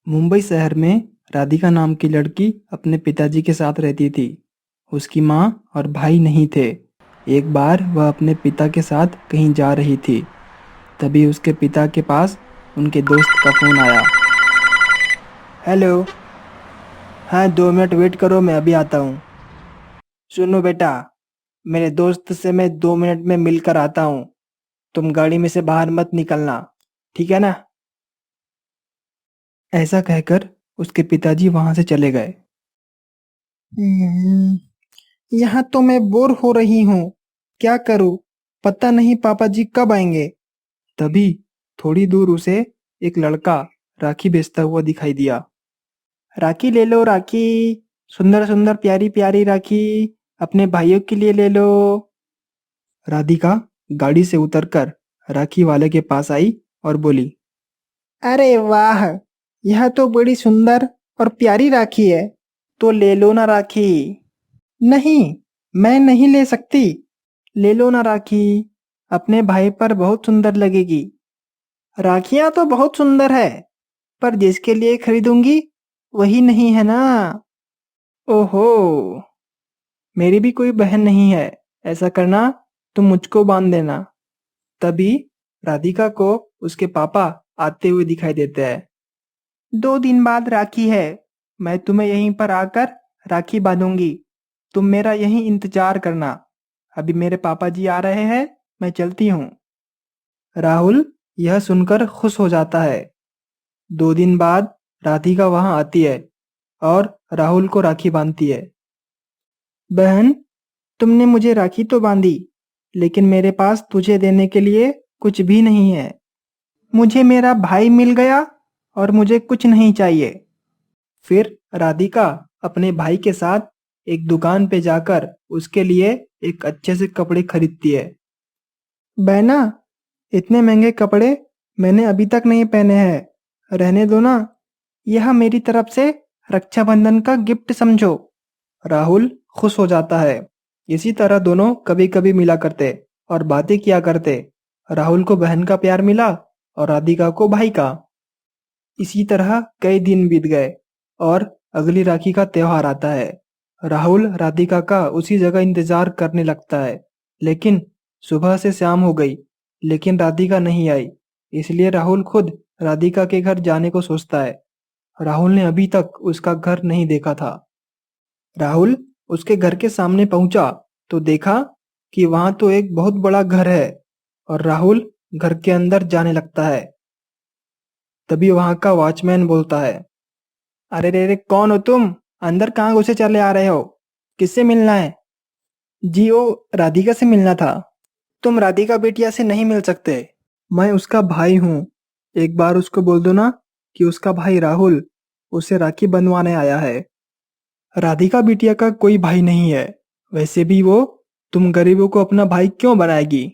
मुंबई शहर में राधिका नाम की लड़की अपने पिताजी के साथ रहती थी। उसकी माँ और भाई नहीं थे। एक बार वह अपने पिता के साथ कहीं जा रही थी। तभी उसके पिता के पास उनके दोस्त का फ़ोन आया। हेलो। हाँ, 2 मिनट वेट करो, मैं अभी आता हूँ। सुनो बेटा, मेरे दोस्त से मैं 2 मिनट में मिलकर आता हूँ। तुम गाड़ी में से बाहर मत निकलना, ठीक है ना? ऐसा कहकर उसके पिताजी वहां से चले गए। यहाँ तो मैं बोर हो रही हूँ। क्या करूँ? पता नहीं पापा जी कब आएंगे। तभी थोड़ी दूर उसे एक लड़का राखी बेचता हुआ दिखाई दिया। राखी ले लो राखी, सुंदर सुंदर प्यारी प्यारी राखी, अपने भाइयों के लिए ले लो। राधिका गाड़ी से उतरकर राखी वाले के पास आई और बोली, अरे वाह, यह तो बड़ी सुंदर और प्यारी राखी है। तो ले लो ना राखी। नहीं, मैं नहीं ले सकती। ले लो ना राखी, अपने भाई पर बहुत सुंदर लगेगी। राखियां तो बहुत सुंदर है, पर जिसके लिए खरीदूंगी वही नहीं है ना। ओहो, मेरी भी कोई बहन नहीं है। ऐसा करना, तुम मुझको बांध देना। तभी राधिका को उसके पापा आते हुए दिखाई देते हैं। 2 दिन बाद राखी है, मैं तुम्हें यहीं पर आकर राखी बांधूंगी। तुम मेरा यहीं इंतजार करना। अभी मेरे पापा जी आ रहे हैं, मैं चलती हूँ। राहुल यह सुनकर खुश हो जाता है। 2 दिन बाद राधिका वहां आती है और राहुल को राखी बांधती है। बहन, तुमने मुझे राखी तो बांधी, लेकिन मेरे पास तुझे देने के लिए कुछ भी नहीं है। मुझे मेरा भाई मिल गया और मुझे कुछ नहीं चाहिए। फिर राधिका अपने भाई के साथ एक दुकान पे जाकर उसके लिए एक अच्छे से कपड़े खरीदती है। बहना, इतने महंगे कपड़े मैंने अभी तक नहीं पहने हैं, रहने दो ना। यह मेरी तरफ से रक्षाबंधन का गिफ्ट समझो। राहुल खुश हो जाता है। इसी तरह दोनों कभी कभी मिला करते और बातें किया करते। राहुल को बहन का प्यार मिला और राधिका को भाई का। इसी तरह कई दिन बीत गए और अगली राखी का त्योहार आता है। राहुल राधिका का उसी जगह इंतजार करने लगता है, लेकिन सुबह से शाम हो गई, लेकिन राधिका नहीं आई। इसलिए राहुल खुद राधिका के घर जाने को सोचता है। राहुल ने अभी तक उसका घर नहीं देखा था। राहुल उसके घर के सामने पहुंचा तो देखा कि वहां तो एक बहुत बड़ा घर है और राहुल घर के अंदर जाने लगता है। तभी वहां का वॉचमैन बोलता है, अरे रे रे, कौन हो तुम? अंदर कहाँ घुसे चले आ रहे हो? किससे मिलना है? जी, वो राधिका से मिलना था। तुम राधिका बिटिया से नहीं मिल सकते। मैं उसका भाई हूँ। एक बार उसको बोल दो ना कि उसका भाई राहुल उसे राखी बंधवाने आया है। राधिका बिटिया का कोई भाई नहीं है। वैसे भी वो तुम गरीबों को अपना भाई क्यों बनाएगी?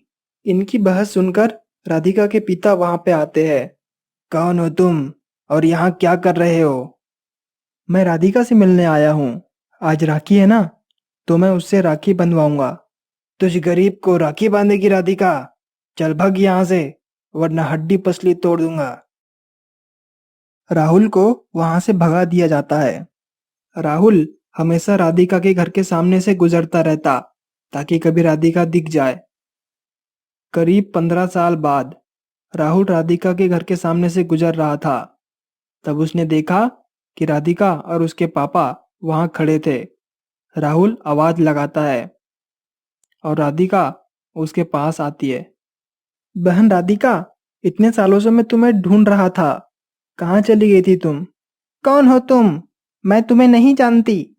इनकी बहस सुनकर राधिका के पिता वहां पे आते हैं। कौन हो तुम और यहाँ क्या कर रहे हो? मैं राधिका से मिलने आया हूँ। आज राखी है ना, तो मैं उससे राखी बंधवाऊंगा। तुझ गरीब को राखी बांधेगी राधिका? चल भग यहाँ से, वरना हड्डी पसली तोड़ दूंगा। राहुल को वहां से भगा दिया जाता है। राहुल हमेशा राधिका के घर के सामने से गुजरता रहता ताकि कभी राधिका दिख जाए। करीब 15 साल बाद राहुल राधिका के घर के सामने से गुजर रहा था। तब उसने देखा कि राधिका और उसके पापा वहां खड़े थे। राहुल आवाज लगाता है और राधिका उसके पास आती है। बहन राधिका, इतने सालों से मैं तुम्हें ढूंढ रहा था। कहाँ चली गई थी तुम? कौन हो तुम? मैं तुम्हें नहीं जानती।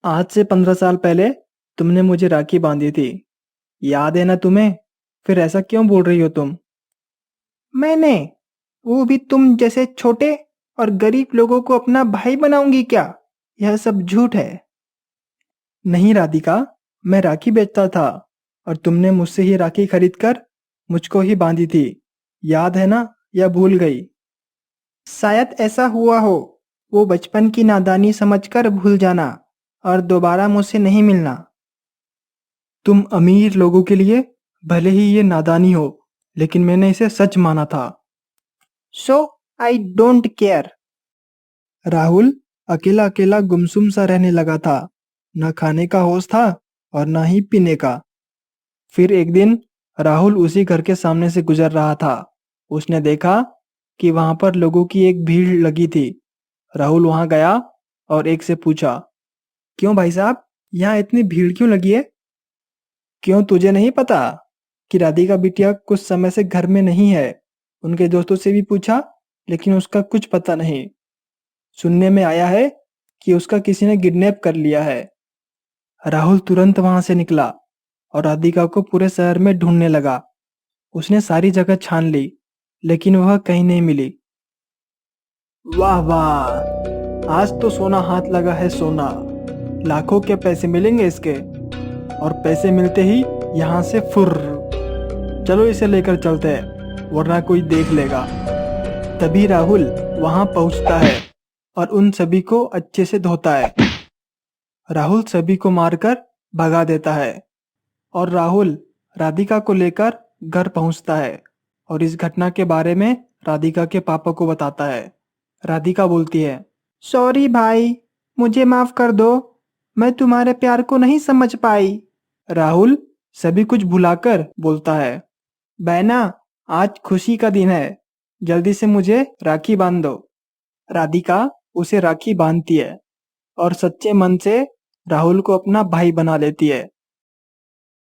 आज से 15 साल पहले तुमने मुझे राखी बांधी थी, याद है ना तुम्हें? फिर ऐसा क्यों बोल रही हो तुम? मैंने? वो भी तुम जैसे छोटे और गरीब लोगों को अपना भाई बनाऊंगी क्या? यह सब झूठ है। नहीं राधिका, मैं राखी बेचता था और तुमने मुझसे ही राखी खरीदकर मुझको ही बांधी थी। याद है ना, या भूल गई? शायद ऐसा हुआ हो। वो बचपन की नादानी समझकर भूल जाना और दोबारा मुझसे नहीं मिलना। तुम अमीर लोगों के लिए भले ही ये नादानी हो, लेकिन मैंने इसे सच माना था। सो आई डोंट केयर। राहुल अकेला अकेला गुमसुम सा रहने लगा था। न खाने का होश था और न ही पीने का। फिर एक दिन राहुल उसी घर के सामने से गुजर रहा था। उसने देखा कि वहां पर लोगों की एक भीड़ लगी थी। राहुल वहां गया और एक से पूछा, क्यों भाई साहब, यहाँ इतनी भीड़ क्यों लगी है? क्यों, तुझे नहीं पता कि राधिका बिटिया कुछ समय से घर में नहीं है? उनके दोस्तों से भी पूछा, लेकिन उसका कुछ पता नहीं। सुनने में आया है कि उसका किसी ने किडनैप कर लिया है। राहुल तुरंत वहां से निकला और राधिका को पूरे शहर में ढूंढने लगा। उसने सारी जगह छान ली, लेकिन वह कहीं नहीं मिली। वाह वाह, आज तो सोना हाथ लगा है सोना। लाखों के पैसे मिलेंगे इसके। और पैसे मिलते ही यहाँ से फुर। चलो इसे लेकर चलते हैं, वरना कोई देख लेगा। तभी राहुल वहां पहुंचता है और उन सभी को अच्छे से धोता है। राहुल सभी को मारकर भगा देता है और राहुल राधिका को लेकर घर पहुंचता है और इस घटना के बारे में राधिका के पापा को बताता है। राधिका बोलती है, सॉरी भाई, मुझे माफ कर दो, मैं तुम्हारे प्यार को नहीं समझ पाई। राहुल सभी कुछ भुलाकर बोलता है, बहना, आज खुशी का दिन है, जल्दी से मुझे राखी बांध दो। राधिका उसे राखी बांधती है और सच्चे मन से राहुल को अपना भाई बना लेती है।